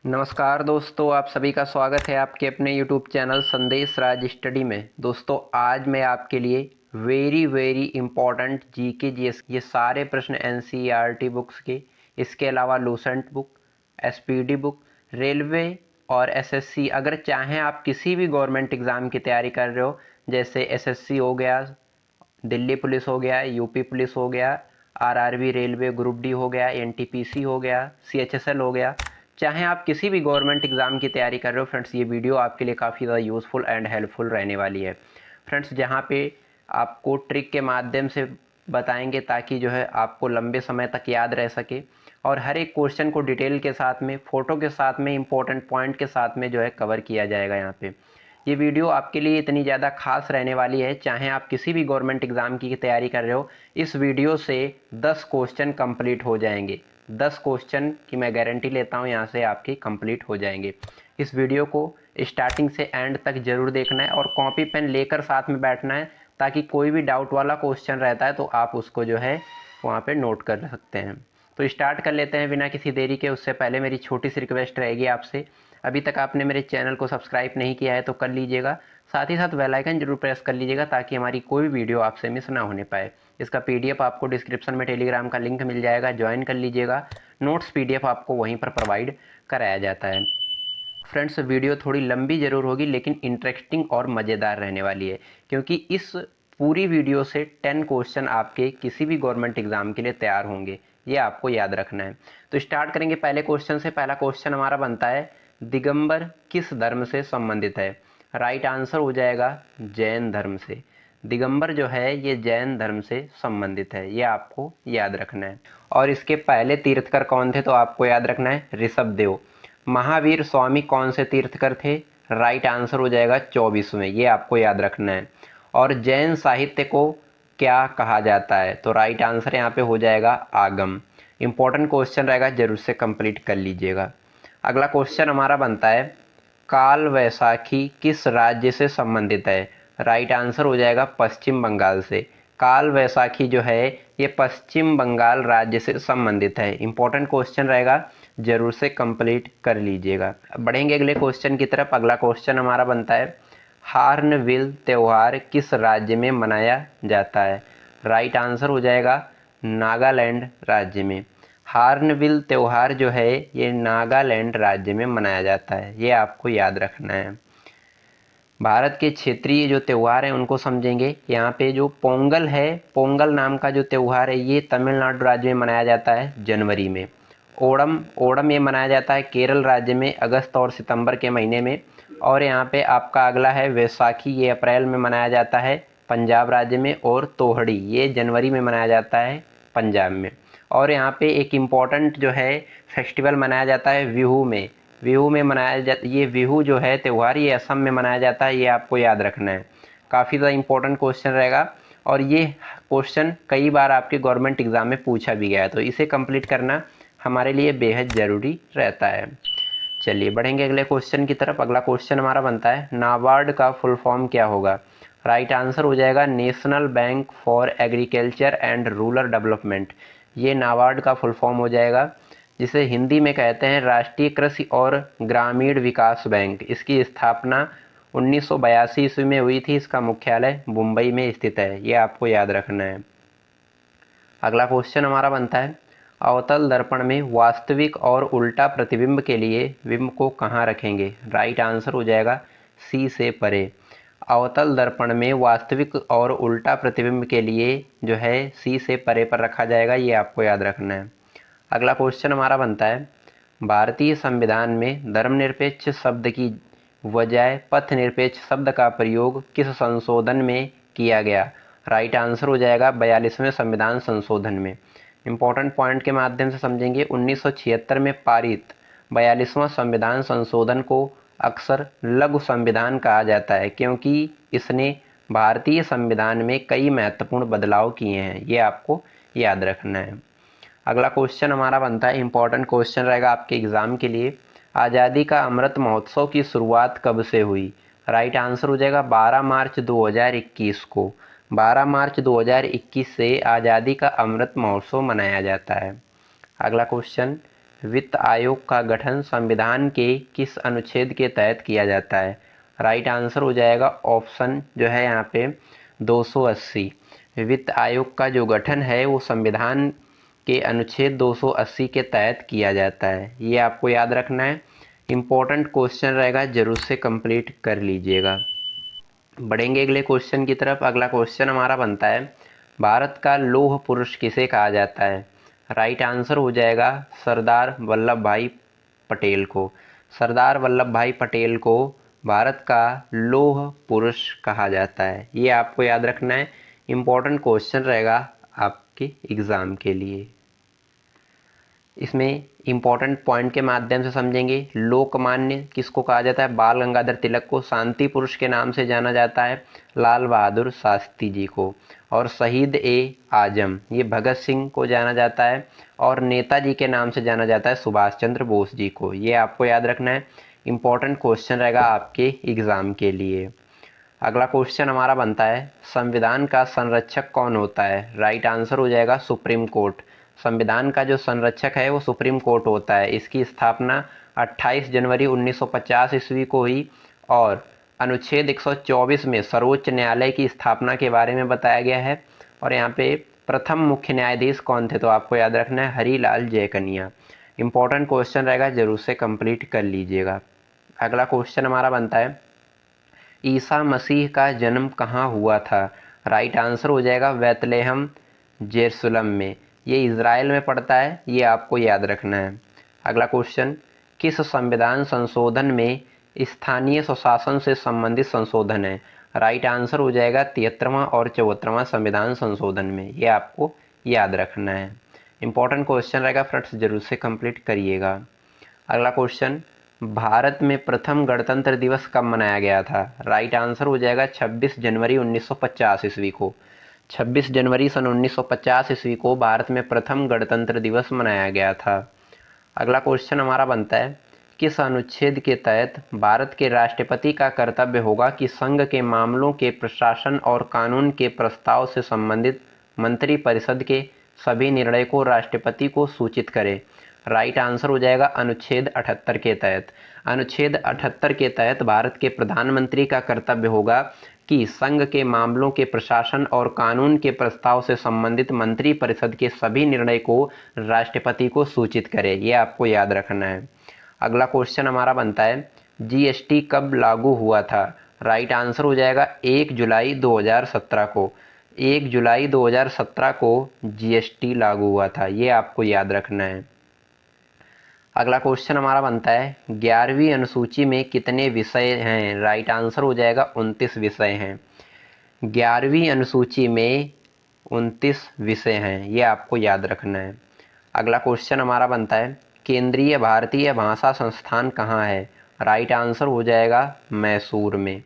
नमस्कार दोस्तों, आप सभी का स्वागत है आपके अपने YouTube चैनल संदेश राज स्टडी में। दोस्तों, आज मैं आपके लिए very very important GK GS ये सारे प्रश्न एनसीईआरटी बुक्स के, इसके अलावा Lucent book, SPD book, railway और एसएससी, अगर चाहें आप किसी भी गवर्नमेंट एग्ज़ाम की तैयारी कर रहे हो, जैसे एसएससी हो गया, दिल्ली पुलिस हो गया, यूपी पुलिस हो गया, आरआरबी रेलवे ग्रुप डी हो गया, एनटीपीसी हो गया, सीएचएसएल हो गया, चाहे आप किसी भी गवर्नमेंट एग्ज़ाम की तैयारी कर रहे हो फ्रेंड्स, ये वीडियो आपके लिए काफ़ी ज़्यादा यूज़फुल एंड हेल्पफुल रहने वाली है फ्रेंड्स। जहाँ पे आपको ट्रिक के माध्यम से बताएंगे ताकि जो है आपको लंबे समय तक याद रह सके, और हर एक क्वेश्चन को डिटेल के साथ में, फ़ोटो के साथ में, इंपॉर्टेंट पॉइंट के साथ में जो है कवर किया जाएगा। यहाँ पे ये वीडियो आपके लिए इतनी ज़्यादा खास रहने वाली है, चाहे आप किसी भी गवर्नमेंट एग्ज़ाम की तैयारी कर रहे हो, इस वीडियो से 10 क्वेश्चन कंप्लीट हो जाएंगे। 10 क्वेश्चन की मैं गारंटी लेता हूँ यहाँ से आपके कंप्लीट हो जाएंगे। इस वीडियो को स्टार्टिंग से एंड तक ज़रूर देखना है और कॉपी पेन लेकर साथ में बैठना है, ताकि कोई भी डाउट वाला क्वेश्चन रहता है तो आप उसको जो है वहाँ पे नोट कर सकते हैं। तो स्टार्ट कर लेते हैं बिना किसी देरी के। उससे पहले मेरी छोटी सी रिक्वेस्ट रहेगी आपसे, अभी तक आपने मेरे चैनल को सब्सक्राइब नहीं किया है तो कर लीजिएगा, साथ ही साथ बेल आइकन जरूर प्रेस कर लीजिएगा ताकि हमारी कोई भी वीडियो आपसे मिस ना होने पाए। इसका पीडीएफ आपको डिस्क्रिप्शन में टेलीग्राम का लिंक मिल जाएगा, ज्वाइन कर लीजिएगा। नोट्स पीडीएफ आपको वहीं पर प्रोवाइड कराया जाता है। फ्रेंड्स, वीडियो थोड़ी लंबी ज़रूर होगी लेकिन इंटरेस्टिंग और मज़ेदार रहने वाली है, क्योंकि इस पूरी वीडियो से 10 क्वेश्चन आपके किसी भी गवर्नमेंट एग्ज़ाम के लिए तैयार होंगे, ये आपको याद रखना है। तो स्टार्ट करेंगे पहले क्वेश्चन से। पहला क्वेश्चन हमारा बनता है, दिगंबर किस धर्म से संबंधित है? राइट आंसर हो जाएगा जैन धर्म से। दिगंबर जो है ये जैन धर्म से संबंधित है, ये आपको याद रखना है। और इसके पहले तीर्थकर कौन थे तो आपको याद रखना है ऋषभदेव। महावीर स्वामी कौन से तीर्थकर थे? राइट आंसर हो जाएगा 24वें, ये आपको याद रखना है। और जैन साहित्य को क्या कहा जाता है? तो राइट आंसर यहाँ पे हो जाएगा आगम। इंपॉर्टेंट क्वेश्चन रहेगा, जरूर से कंप्लीट कर लीजिएगा। अगला क्वेश्चन हमारा बनता है, काल वैसाखी किस राज्य से संबंधित है? राइट आंसर हो जाएगा पश्चिम बंगाल से। काल वैसाखी जो है ये पश्चिम बंगाल राज्य से संबंधित है। इंपॉर्टेंट क्वेश्चन रहेगा, जरूर से कंप्लीट कर लीजिएगा। बढ़ेंगे अगले क्वेश्चन की तरफ। अगला क्वेश्चन हमारा बनता है, हार्नबिल त्यौहार किस राज्य में मनाया जाता है? राइट आंसर हो जाएगा नागालैंड राज्य में। हार्नबिल त्यौहार जो है ये नागालैंड राज्य में मनाया जाता है, ये आपको याद रखना है। भारत के क्षेत्रीय जो त्यौहार हैं उनको समझेंगे। यहाँ पे जो पोंगल है, पोंगल नाम का जो त्यौहार है ये तमिलनाडु राज्य में मनाया जाता है जनवरी में। ओणम ओणम ये मनाया जाता है केरल राज्य में अगस्त और सितंबर के महीने में। और यहाँ पे आपका अगला है वैसाखी, ये अप्रैल में मनाया जाता है पंजाब राज्य में। और तोहड़ी ये जनवरी में मनाया जाता है पंजाब में। और यहाँ पे एक इम्पॉर्टेंट जो है फेस्टिवल मनाया जाता है बिहू में। बिहू में मनाया जाता, ये बिहू जो है त्यौहार ये असम में मनाया जाता है, ये आपको याद रखना है। काफ़ी ज़्यादा इंपॉर्टेंट क्वेश्चन रहेगा और ये क्वेश्चन कई बार आपके गवर्नमेंट एग्जाम में पूछा भी गया है, तो इसे कंप्लीट करना हमारे लिए बेहद ज़रूरी रहता है। चलिए बढ़ेंगे अगले क्वेश्चन की तरफ। अगला क्वेश्चन हमारा बनता है, नाबार्ड का फुल फॉर्म क्या होगा? राइट आंसर हो जाएगा national bank for agriculture and rural development. ये नाबार्ड का फुल फॉर्म हो जाएगा, जिसे हिंदी में कहते हैं राष्ट्रीय कृषि और ग्रामीण विकास बैंक। इसकी स्थापना 1982 ईस्वी में हुई थी। इसका मुख्यालय मुंबई में स्थित है, ये आपको याद रखना है। अगला क्वेश्चन हमारा बनता है, अवतल दर्पण में वास्तविक और उल्टा प्रतिबिंब के लिए बिंब को कहाँ रखेंगे? राइट आंसर हो जाएगा सी से परे। अवतल दर्पण में वास्तविक और उल्टा प्रतिबिंब के लिए जो है सी से परे पर रखा जाएगा, ये आपको याद रखना है। अगला क्वेश्चन हमारा बनता है, भारतीय संविधान में धर्मनिरपेक्ष शब्द की बजाय पथ निरपेक्ष शब्द का प्रयोग किस संशोधन में किया गया? राइट आंसर हो जाएगा 42वें संविधान संशोधन में। इंपॉर्टेंट पॉइंट के माध्यम से समझेंगे। 1976 में पारित 42वां संविधान संशोधन को अक्सर लघु संविधान कहा जाता है, क्योंकि इसने भारतीय संविधान में कई महत्वपूर्ण बदलाव किए हैं, ये आपको याद रखना है। अगला क्वेश्चन हमारा बनता है, इंपॉर्टेंट क्वेश्चन रहेगा आपके एग्जाम के लिए, आज़ादी का अमृत महोत्सव की शुरुआत कब से हुई? राइट आंसर हो जाएगा 12 मार्च 2021 को। 12 मार्च 2021 से आज़ादी का अमृत महोत्सव मनाया जाता है। अगला क्वेश्चन, वित्त आयोग का गठन संविधान के किस अनुच्छेद के तहत किया जाता है? राइट आंसर हो जाएगा ऑप्शन जो है यहाँ पे 280। वित्त आयोग का जो गठन है वो संविधान के अनुच्छेद 280 के तहत किया जाता है। ये आपको याद रखना है, इम्पोर्टेंट क्वेश्चन रहेगा, जरूर से कंप्लीट कर लीजिएगा। बढ़ेंगे अगले क्वेश्चन की तरफ। अगला क्वेश्चन हमारा बनता है, भारत का लौह पुरुष किसे कहा जाता है? राइट आंसर हो जाएगा सरदार वल्लभ भाई पटेल को। सरदार वल्लभ भाई पटेल को भारत का लौह पुरुष कहा जाता है। ये आपको याद रखना है, इम्पोर्टेंट क्वेश्चन रहेगा आपके एग्ज़ाम के लिए। इसमें इम्पोर्टेंट पॉइंट के माध्यम से समझेंगे। लोकमान्य किसको कहा जाता है? बाल गंगाधर तिलक को। शांति पुरुष के नाम से जाना जाता है लाल बहादुर शास्त्री जी को। और शहीद ए आजम ये भगत सिंह को जाना जाता है। और नेताजी के नाम से जाना जाता है सुभाष चंद्र बोस जी को। ये आपको याद रखना है, इम्पोर्टेंट क्वेश्चन रहेगा आपके एग्ज़ाम के लिए। अगला क्वेश्चन हमारा बनता है, संविधान का संरक्षक कौन होता है? राइट आंसर हो जाएगा सुप्रीम कोर्ट। संविधान का जो संरक्षक है वो सुप्रीम कोर्ट होता है। इसकी स्थापना 28 जनवरी 1950 ईस्वी को हुई और अनुच्छेद 124 में सर्वोच्च न्यायालय की स्थापना के बारे में बताया गया है। और यहाँ पे प्रथम मुख्य न्यायाधीश कौन थे? तो आपको याद रखना है हरीलाल जयकनिया। इंपॉर्टेंट क्वेश्चन रहेगा, जरूर से कंप्लीट कर लीजिएगा। अगला क्वेश्चन हमारा बनता है, ईसा मसीह का जन्म कहाँ हुआ था? राइट आंसर हो जाएगा बैतलहम जेरूसलम में। ये इज़राइल में पड़ता है, ये आपको याद रखना है। अगला क्वेश्चन, किस संविधान संशोधन में स्थानीय स्वशासन से संबंधित संशोधन है? राइट आंसर हो जाएगा 73वां और 74वां संविधान संशोधन में। ये आपको याद रखना है, इंपॉर्टेंट क्वेश्चन रहेगा फ्रेंड्स, जरूर से कंप्लीट करिएगा। अगला क्वेश्चन, भारत में प्रथम गणतंत्र दिवस कब मनाया गया था? राइट आंसर हो जाएगा 26 जनवरी 1950 ईस्वी को। 26 जनवरी सन 1950 ईस्वी को भारत में प्रथम गणतंत्र दिवस मनाया गया था। अगला क्वेश्चन हमारा बनता है, किस अनुच्छेद के तहत भारत के राष्ट्रपति का कर्तव्य होगा कि संघ के मामलों के प्रशासन और कानून के प्रस्ताव से संबंधित मंत्रिपरिषद के सभी निर्णय को राष्ट्रपति को सूचित करे? राइट आंसर हो जाएगा अनुच्छेद 78 के तहत। अनुच्छेद 78 के तहत भारत के प्रधानमंत्री का कर्तव्य होगा कि संघ के मामलों के प्रशासन और कानून के प्रस्ताव से संबंधित मंत्रिपरिषद के सभी निर्णय को राष्ट्रपति को सूचित करे। ये आपको याद रखना है। अगला क्वेश्चन हमारा बनता है, जीएसटी कब लागू हुआ था? राइट आंसर हो जाएगा 1 जुलाई 2017 को। 1 जुलाई 2017 को जीएसटी लागू हुआ था, ये आपको याद रखना है। अगला क्वेश्चन हमारा बनता है, 11वीं अनुसूची में कितने विषय हैं? राइट आंसर हो जाएगा 29 विषय हैं। 11वीं अनुसूची में 29 विषय हैं, ये आपको याद रखना है। अगला क्वेश्चन हमारा बनता है, केंद्रीय भारतीय भाषा संस्थान कहाँ है? राइट आंसर हो जाएगा मैसूर में।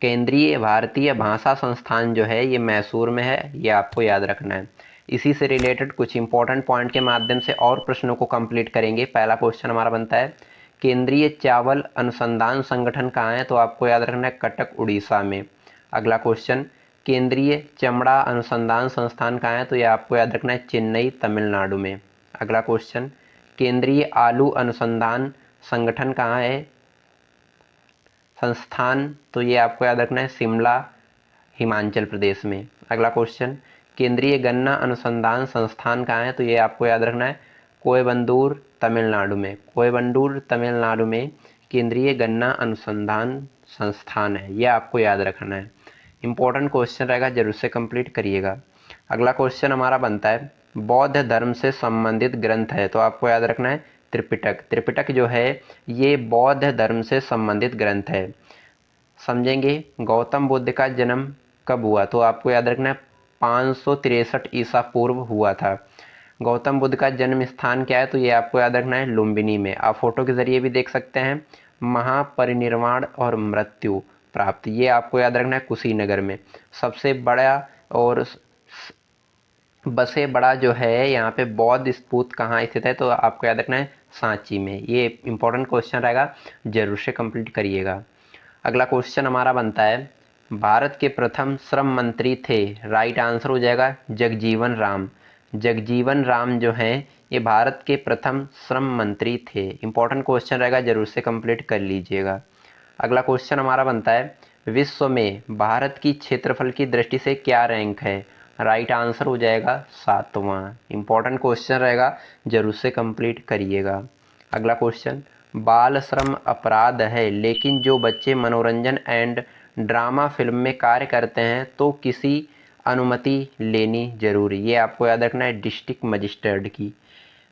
केंद्रीय भारतीय भाषा संस्थान जो है ये मैसूर में है, ये आपको याद रखना है। इसी से रिलेटेड कुछ इंपॉर्टेंट पॉइंट के माध्यम से और प्रश्नों को कंप्लीट करेंगे। पहला क्वेश्चन हमारा बनता है, केंद्रीय चावल अनुसंधान संगठन कहाँ है? तो आपको याद रखना है कटक उड़ीसा में। अगला क्वेश्चन, केंद्रीय चमड़ा अनुसंधान संस्थान कहाँ है? तो ये आपको याद रखना है चेन्नई तमिलनाडु में। अगला क्वेश्चन, केंद्रीय आलू अनुसंधान संगठन कहाँ है? संस्थान, तो ये आपको याद रखना है शिमला हिमाचल प्रदेश में। अगला क्वेश्चन, केंद्रीय गन्ना अनुसंधान संस्थान कहाँ है? तो ये आपको याद रखना है कोयबंदूर तमिलनाडु में। कोयबंदूर तमिलनाडु में केंद्रीय गन्ना अनुसंधान संस्थान है, ये आपको याद रखना है। इंपॉर्टेंट क्वेश्चन रहेगा, जरूर से कंप्लीट करिएगा। अगला क्वेश्चन हमारा बनता है, बौद्ध धर्म से संबंधित ग्रंथ है? तो आपको याद रखना है त्रिपिटक। त्रिपिटक जो है ये बौद्ध धर्म से संबंधित ग्रंथ है। समझेंगे, गौतम बुद्ध का जन्म कब हुआ? तो आपको याद रखना है 563 ईसा पूर्व हुआ था। गौतम बुद्ध का जन्म स्थान क्या है? तो ये आपको याद रखना है लुम्बिनी में। आप फोटो के जरिए भी देख सकते हैं। महापरिनिर्वाण और मृत्यु प्राप्त, ये आपको याद रखना है कुशीनगर में। सबसे बड़ा और बसे बड़ा जो है यहाँ पे बौद्ध स्तूप कहाँ स्थित है? तो आपको याद रखना है सांची में। ये इंपॉर्टेंट क्वेश्चन रहेगा, जरूर से कंप्लीट करिएगा। अगला क्वेश्चन हमारा बनता है, भारत के प्रथम श्रम मंत्री थे? राइट आंसर हो जाएगा जगजीवन राम। जगजीवन राम जो हैं ये भारत के प्रथम श्रम मंत्री थे। इंपॉर्टेंट क्वेश्चन रहेगा, जरूर से कंप्लीट कर लीजिएगा। अगला क्वेश्चन हमारा बनता है, विश्व में भारत की क्षेत्रफल की दृष्टि से क्या रैंक है? राइट आंसर हो जाएगा 7वां। इंपॉर्टेंट क्वेश्चन रहेगा, जरूर से कंप्लीट करिएगा। अगला क्वेश्चन, बाल श्रम अपराध है, लेकिन जो बच्चे मनोरंजन एंड ड्रामा फिल्म में कार्य करते हैं तो किसी अनुमति लेनी जरूरी। ये आपको याद रखना है डिस्ट्रिक्ट मजिस्ट्रेट की।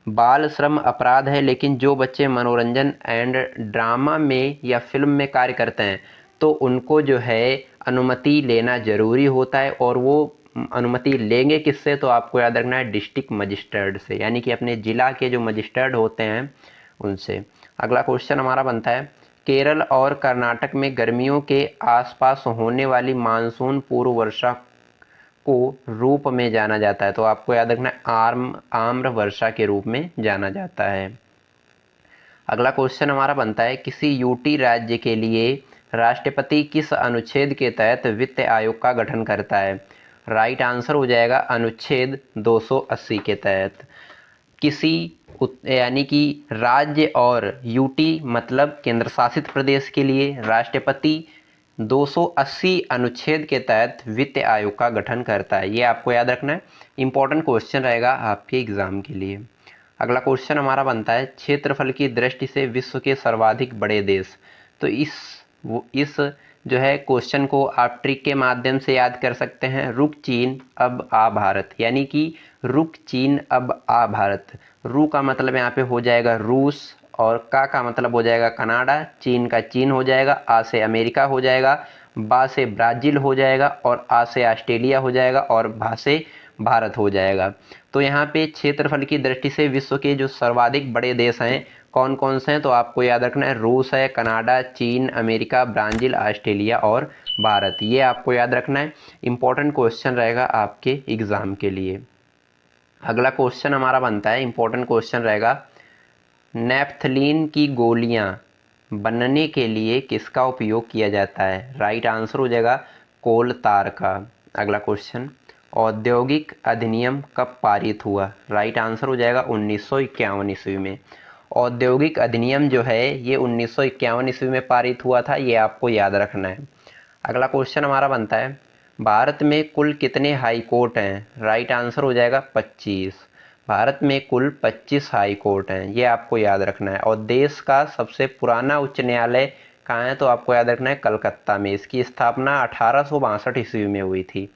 बाल श्रम अपराध है, लेकिन जो बच्चे मनोरंजन एंड ड्रामा में या फिल्म में कार्य करते हैं तो उनको जो है अनुमति लेना ज़रूरी होता है, और वो अनुमति लेंगे किससे? तो आपको याद रखना है डिस्ट्रिक्ट मजिस्ट्रेट से, यानी कि अपने ज़िला के जो मजिस्ट्रेट होते हैं उनसे। अगला क्वेश्चन हमारा बनता है, केरल और कर्नाटक में गर्मियों के आसपास होने वाली मानसून पूर्व वर्षा को रूप में जाना जाता है। तो आपको याद रखना है आम्र वर्षा के रूप में जाना जाता है। अगला क्वेश्चन हमारा बनता है, किसी यूटी राज्य के लिए राष्ट्रपति किस अनुच्छेद के तहत वित्त आयोग का गठन करता है? राइट आंसर हो जाएगा अनुच्छेद 280 के तहत। किसी यानी कि राज्य और यूटी मतलब केंद्र शासित प्रदेश के लिए राष्ट्रपति 280 अनुच्छेद के तहत वित्त आयोग का गठन करता है। ये आपको याद रखना है, इंपॉर्टेंट क्वेश्चन रहेगा आपके एग्जाम के लिए। अगला क्वेश्चन हमारा बनता है, क्षेत्रफल की दृष्टि से विश्व के सर्वाधिक बड़े देश। तो इस जो है क्वेश्चन को आप ट्रिक के माध्यम से याद कर सकते हैं। रुक चीन अब आ भारत, यानी कि रुक चीन अब आ भारत। रू का मतलब यहाँ पे हो जाएगा रूस, और का मतलब हो जाएगा कनाडा, चीन का चीन हो जाएगा, आ से अमेरिका हो जाएगा, बा से ब्राज़ील हो जाएगा, और आ से ऑस्ट्रेलिया हो जाएगा, और भा से भारत हो जाएगा। तो यहाँ पे क्षेत्रफल की दृष्टि से विश्व के जो सर्वाधिक बड़े देश हैं कौन कौन से हैं? तो आपको याद रखना है रूस है, कनाडा, चीन, अमेरिका, ब्राज़ील, ऑस्ट्रेलिया और भारत। ये आपको याद रखना है, इंपॉर्टेंट क्वेश्चन रहेगा आपके एग्ज़ाम के लिए। अगला क्वेश्चन हमारा बनता है, इंपॉर्टेंट क्वेश्चन रहेगा, नेफ्थलीन की गोलियां बनने के लिए किसका उपयोग किया जाता है? राइट आंसर हो जाएगा कोल तार का। अगला क्वेश्चन, औद्योगिक अधिनियम कब पारित हुआ? राइट आंसर हो जाएगा 1951 ईस्वी में। औद्योगिक अधिनियम जो है ये 1951 ईस्वी में पारित हुआ था, ये आपको याद रखना है। अगला क्वेश्चन हमारा बनता है, भारत में कुल कितने हाई कोर्ट हैं? राइट आंसर हो जाएगा 25। भारत में कुल 25 हाई कोर्ट हैं, ये आपको याद रखना है। और देश का सबसे पुराना उच्च न्यायालय कहाँ है? तो आपको याद रखना है कलकत्ता में। इसकी स्थापना 1862 ईस्वी में हुई थी।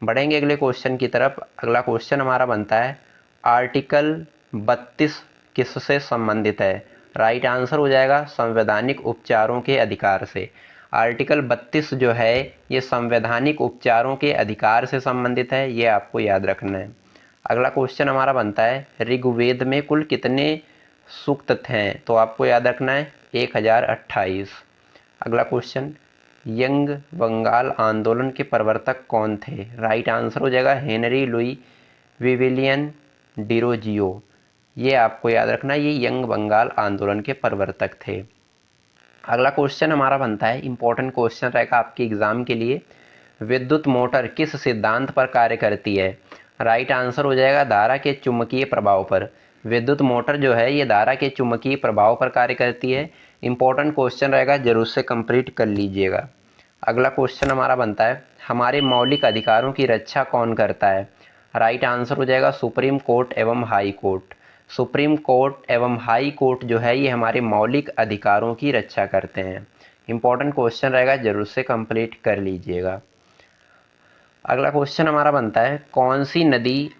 बढ़ेंगे अगले क्वेश्चन की तरफ। अगला क्वेश्चन हमारा बनता है, आर्टिकल 32 किससे संबंधित है? राइट आंसर हो जाएगा संवैधानिक उपचारों के अधिकार से। आर्टिकल 32 जो है ये संवैधानिक उपचारों के अधिकार से संबंधित है, ये आपको याद रखना है। अगला क्वेश्चन हमारा बनता है, ऋग्वेद में कुल कितने सूक्त हैं? तो आपको याद रखना है 1028। अगला क्वेश्चन, यंग बंगाल आंदोलन के प्रवर्तक कौन थे? राइट आंसर हो जाएगा हेनरी लुई विविलियन डिरोजियो। ये आपको याद रखना है, ये यंग बंगाल आंदोलन के प्रवर्तक थे। अगला क्वेश्चन हमारा बनता है, इंपॉर्टेंट क्वेश्चन रहेगा आपके एग्जाम के लिए, विद्युत मोटर किस सिद्धांत पर कार्य करती है? राइट आंसर हो जाएगा धारा के चुंबकीय प्रभाव पर। विद्युत मोटर जो है ये धारा के चुंबकीय प्रभाव पर कार्य करती है। इंपॉर्टेंट क्वेश्चन रहेगा, जरूर से कंप्लीट कर लीजिएगा। अगला क्वेश्चन हमारा बनता है, हमारे मौलिक अधिकारों की रक्षा कौन करता है? राइट आंसर हो जाएगा सुप्रीम कोर्ट एवं हाई कोर्ट। सुप्रीम कोर्ट एवं हाई कोर्ट जो है ये हमारे मौलिक अधिकारों की रक्षा करते हैं। इंपॉर्टेंट क्वेश्चन रहेगा, जरूर से कंप्लीट कर लीजिएगा। अगला क्वेश्चन हमारा बनता है, कौन सी नदी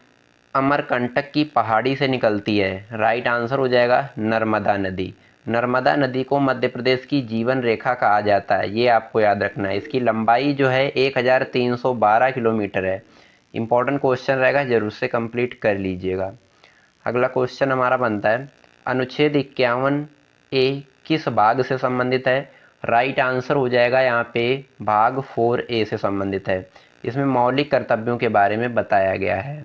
अमरकंटक की पहाड़ी से निकलती है? राइट आंसर हो जाएगा नर्मदा नदी। नर्मदा नदी को मध्य प्रदेश की जीवन रेखा कहा जाता है, ये आपको याद रखना है। इसकी लंबाई जो है 1312 किलोमीटर है। इंपॉर्टेंट क्वेश्चन रहेगा, जरूर से कंप्लीट कर लीजिएगा। अगला क्वेश्चन हमारा बनता है, अनुच्छेद 51A किस भाग से संबंधित है? राइट आंसर हो जाएगा यहाँ पे भाग 4A से संबंधित है। इसमें मौलिक कर्तव्यों के बारे में बताया गया है।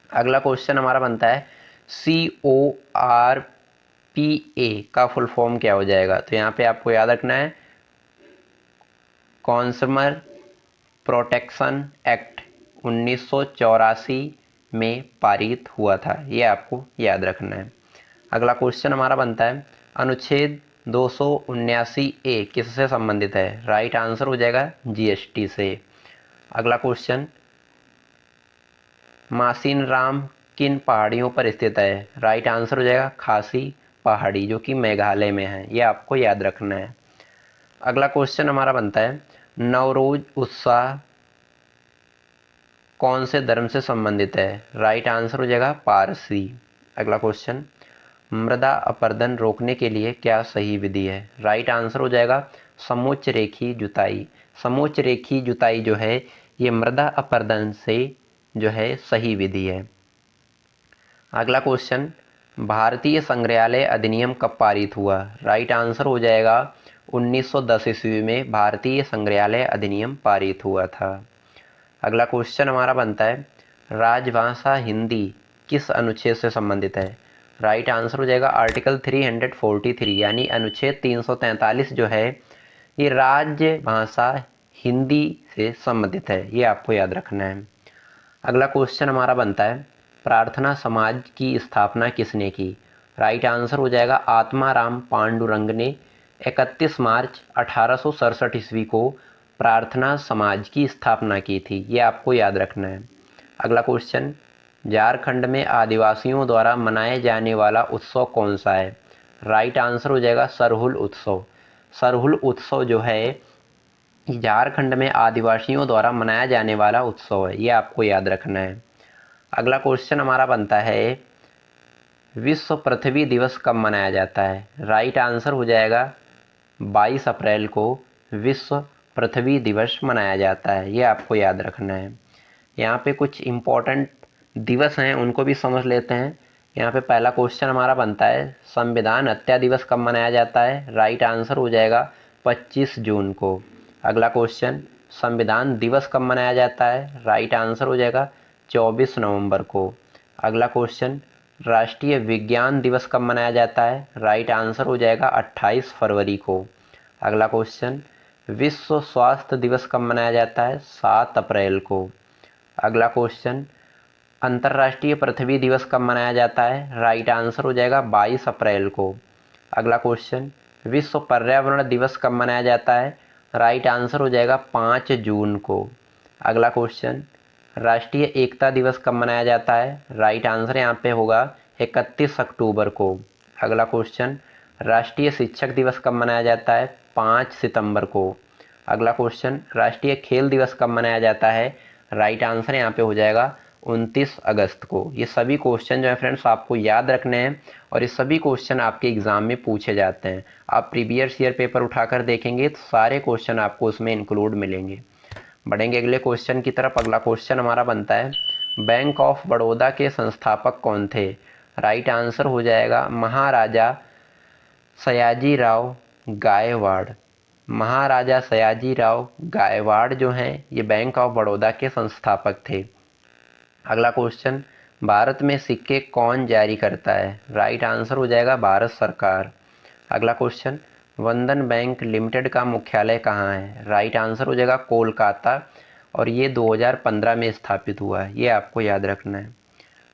अगला क्वेश्चन हमारा बनता है, CORPA का फुल फॉर्म क्या हो जाएगा? तो यहाँ पे आपको याद रखना है कंज्यूमर प्रोटेक्शन एक्ट 1984 में पारित हुआ था, ये आपको याद रखना है। अगला क्वेश्चन हमारा बनता है अनुच्छेद 279A किससे संबंधित है? राइट आंसर हो जाएगा जीएसटी से। अगला क्वेश्चन मासिनराम किन पहाड़ियों पर स्थित है? राइट आंसर हो जाएगा खासी पहाड़ी, जो कि मेघालय में है, ये आपको याद रखना है। अगला क्वेश्चन हमारा बनता है नवरोज उत्साह कौन से धर्म से संबंधित है? राइट आंसर हो जाएगा पारसी। अगला क्वेश्चन मृदा अपरदन रोकने के लिए क्या सही विधि है? राइट आंसर हो जाएगा समोच्च रेखी जुताई। समोच्च रेखी जुताई जो है ये मृदा अपरदन से जो है सही विधि है। अगला क्वेश्चन भारतीय संग्रहालय अधिनियम कब पारित हुआ? राइट आंसर हो जाएगा 1910 ईस्वी में भारतीय संग्रहालय अधिनियम पारित हुआ था। अगला क्वेश्चन हमारा बनता है राजभाषा हिंदी किस अनुच्छेद से संबंधित है? राइट आंसर हो जाएगा आर्टिकल 343, यानी अनुच्छेद 343 जो है ये राजभाषा हिंदी से संबंधित है, ये आपको याद रखना है। अगला क्वेश्चन हमारा बनता है प्रार्थना समाज की स्थापना किसने की? राइट आंसर हो जाएगा आत्माराम पांडुरंग ने 31 मार्च 1867 ईस्वी को प्रार्थना समाज की स्थापना की थी, ये आपको याद रखना है। अगला क्वेश्चन झारखंड में आदिवासियों द्वारा मनाए जाने वाला उत्सव कौन सा है? राइट आंसर हो जाएगा सरहुल उत्सव। सरहुल उत्सव जो है झारखंड में आदिवासियों द्वारा मनाया जाने वाला उत्सव है, ये आपको याद रखना है। अगला क्वेश्चन हमारा बनता है विश्व पृथ्वी दिवस कब मनाया जाता है? राइट आंसर हो जाएगा 22 अप्रैल को विश्व पृथ्वी दिवस मनाया जाता है, ये आपको याद रखना है। यहाँ पे कुछ इम्पोर्टेंट दिवस हैं उनको भी समझ लेते हैं। यहाँ पे पहला क्वेश्चन हमारा बनता है संविधान हत्या दिवस कब मनाया जाता है? राइट आंसर हो जाएगा 25 जून को। अगला क्वेश्चन संविधान दिवस कब मनाया जाता है? राइट आंसर हो जाएगा 24 नवंबर को। अगला क्वेश्चन राष्ट्रीय विज्ञान दिवस कब मनाया जाता है? राइट आंसर हो जाएगा 28 फरवरी को। अगला क्वेश्चन विश्व स्वास्थ्य दिवस कब मनाया जाता है? 7 अप्रैल को। अगला क्वेश्चन अंतर्राष्ट्रीय पृथ्वी दिवस कब मनाया जाता है? राइट आंसर हो जाएगा 22 अप्रैल को। अगला क्वेश्चन विश्व पर्यावरण दिवस कब मनाया जाता है? राइट आंसर हो जाएगा 5 जून को। अगला क्वेश्चन राष्ट्रीय एकता दिवस कब मनाया जाता है? राइट आंसर यहाँ पे होगा 31 अक्टूबर को। अगला क्वेश्चन राष्ट्रीय शिक्षक दिवस कब मनाया जाता है? 5 सितंबर को। अगला क्वेश्चन राष्ट्रीय खेल दिवस कब मनाया जाता है? राइट आंसर यहाँ पे हो जाएगा 29 अगस्त को। ये सभी क्वेश्चन जो है फ्रेंड्स आपको याद रखने हैं और ये सभी क्वेश्चन आपके एग्ज़ाम में पूछे जाते हैं। आप प्रीवियस ईयर पेपर उठाकर देखेंगे तो सारे क्वेश्चन आपको उसमें इंक्लूड मिलेंगे। बढ़ेंगे अगले क्वेश्चन की तरफ। अगला क्वेश्चन हमारा बनता है बैंक ऑफ बड़ौदा के संस्थापक कौन थे? राइट आंसर हो जाएगा महाराजा सयाजीराव गायकवाड़। महाराजा सयाजीराव गायकवाड़ जो हैं ये बैंक ऑफ बड़ौदा के संस्थापक थे। अगला क्वेश्चन भारत में सिक्के कौन जारी करता है? राइट आंसर हो जाएगा भारत सरकार। अगला क्वेश्चन बंधन बैंक लिमिटेड का मुख्यालय कहाँ है? राइट आंसर हो जाएगा कोलकाता और ये 2015 में स्थापित हुआ है, ये आपको याद रखना है।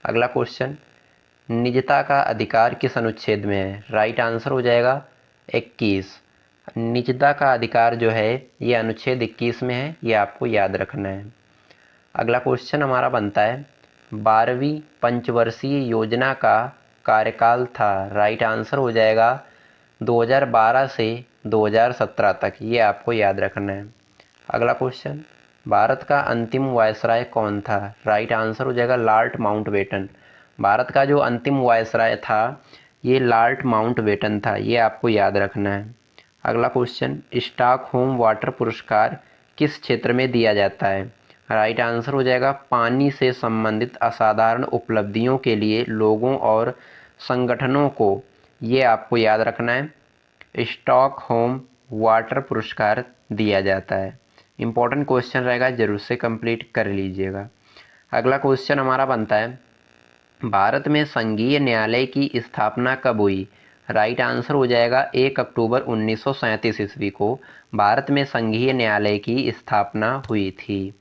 अगला क्वेश्चन निजता का अधिकार किस अनुच्छेद में है? राइट आंसर हो जाएगा 21। निजता का अधिकार जो है ये अनुच्छेद 21 में है, ये आपको याद रखना है। अगला क्वेश्चन हमारा बनता है 12वीं पंचवर्षीय योजना का कार्यकाल था। राइट आंसर हो जाएगा 2012 से 2017 तक, ये आपको याद रखना है। अगला क्वेश्चन भारत का अंतिम वायसराय कौन था? राइट आंसर हो जाएगा लॉर्ड माउंटबेटन। भारत का जो अंतिम वायसराय था ये लॉर्ड माउंटबेटन था, ये आपको याद रखना है। अगला क्वेश्चन स्टॉकहोम वाटर पुरस्कार किस क्षेत्र में दिया जाता है? राइट आंसर हो जाएगा पानी से संबंधित असाधारण उपलब्धियों के लिए लोगों और संगठनों को, ये आपको याद रखना है। स्टॉकहोम वाटर पुरस्कार दिया जाता है। इम्पोर्टेंट क्वेश्चन रहेगा, जरूर से कंप्लीट कर लीजिएगा। अगला क्वेश्चन हमारा बनता है भारत में संघीय न्यायालय की स्थापना कब हुई? राइट आंसर हो जाएगा 1 अक्टूबर 1937 ईस्वी को भारत में संघीय न्यायालय की स्थापना हुई थी।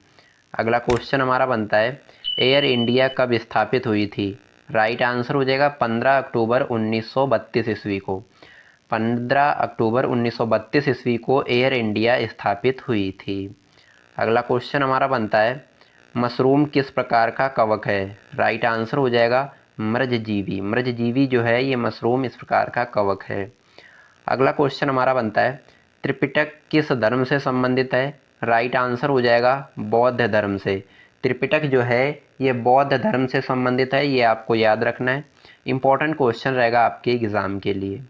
अगला क्वेश्चन हमारा बनता है एयर इंडिया कब स्थापित हुई थी? राइट आंसर हो जाएगा 15 अक्टूबर 1932 ईस्वी को। 15 अक्टूबर 1932 ईस्वी को एयर इंडिया स्थापित हुई थी। अगला क्वेश्चन हमारा बनता है, मशरूम किस प्रकार का कवक है? राइट आंसर हो जाएगा मृजजीवी। मृजजीवी जो है ये मशरूम इस प्रकार का कवक है। अगला क्वेश्चन हमारा बनता है, त्रिपिटक किस धर्म से संबंधित है? राइट आंसर हो जाएगा बौद्ध धर्म से। त्रिपिटक जो है ये बौद्ध धर्म से संबंधित है, ये आपको याद रखना है। इंपॉर्टेंट क्वेश्चन रहेगा आपके एग्ज़ाम के लिए।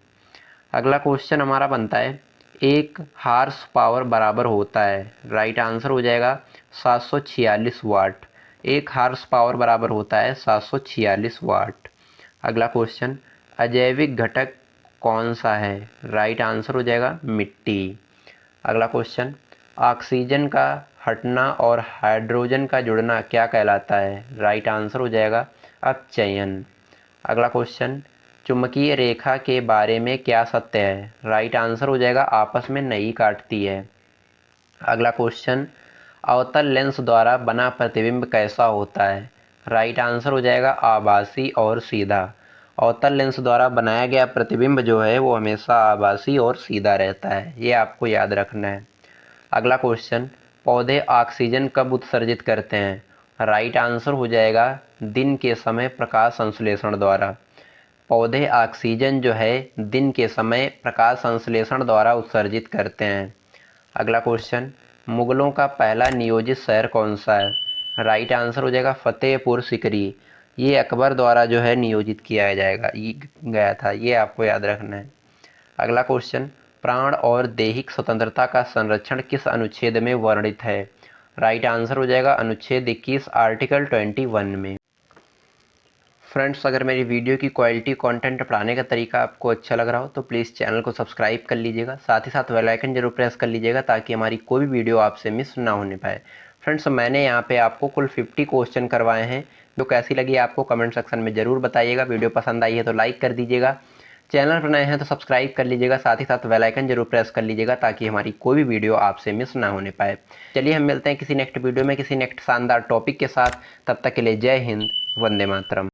अगला क्वेश्चन हमारा बनता है, एक हार्स पावर बराबर होता है? राइट आंसर हो जाएगा 746 वाट। एक हार्स पावर बराबर होता है 746 वाट। अगला क्वेश्चन, अजैविक घटक कौन सा है? राइट आंसर हो जाएगा मिट्टी। अगला क्वेश्चन, ऑक्सीजन का हटना और हाइड्रोजन का जुड़ना क्या कहलाता है? राइट आंसर हो जाएगा अपचयन। अगला क्वेश्चन, चुंबकीय रेखा के बारे में क्या सत्य है? राइट आंसर हो जाएगा आपस में नहीं काटती है। अगला क्वेश्चन, अवतल लेंस द्वारा बना प्रतिबिंब कैसा होता है? राइट आंसर हो जाएगा आभासी और सीधा। अवतल लेंस द्वारा बनाया गया प्रतिबिंब जो है वो हमेशा आभासी और सीधा रहता है, ये आपको याद रखना है। अगला क्वेश्चन, पौधे ऑक्सीजन कब उत्सर्जित करते हैं? राइट आंसर हो जाएगा दिन के समय प्रकाश संश्लेषण द्वारा। पौधे ऑक्सीजन जो है दिन के समय प्रकाश संश्लेषण द्वारा उत्सर्जित करते हैं। अगला क्वेश्चन, मुगलों का पहला नियोजित शहर कौन सा है? राइट आंसर हो जाएगा फतेहपुर सिकरी। ये अकबर द्वारा जो है नियोजित किया जाएगा गया था, ये आपको याद रखना है। अगला क्वेश्चन, प्राण और दैहिक स्वतंत्रता का संरक्षण किस अनुच्छेद में वर्णित है? राइट आंसर हो जाएगा अनुच्छेद 21 आर्टिकल 21 में। फ्रेंड्स, अगर मेरी वीडियो की क्वालिटी कंटेंट पढ़ाने का तरीका आपको अच्छा लग रहा हो तो प्लीज़ चैनल को सब्सक्राइब कर लीजिएगा, साथ ही साथ बेल आइकन जरूर प्रेस कर लीजिएगा ताकि हमारी कोई भी वीडियो आपसे मिस ना होने पाए। फ्रेंड्स, मैंने यहाँ पे आपको कुल 50 क्वेश्चन करवाए हैं, जो कैसी लगी आपको कमेंट सेक्शन में ज़रूर बताइएगा। वीडियो पसंद आई है तो लाइक कर दीजिएगा, चैनल पर नए हैं तो सब्सक्राइब कर लीजिएगा, साथ ही साथ बेल आइकन जरूर प्रेस कर लीजिएगा ताकि हमारी कोई भी वीडियो आपसे मिस ना होने पाए। चलिए हम मिलते हैं किसी नेक्स्ट वीडियो में किसी नेक्स्ट शानदार टॉपिक के साथ। तब तक के लिए जय हिंद, वंदे मातरम।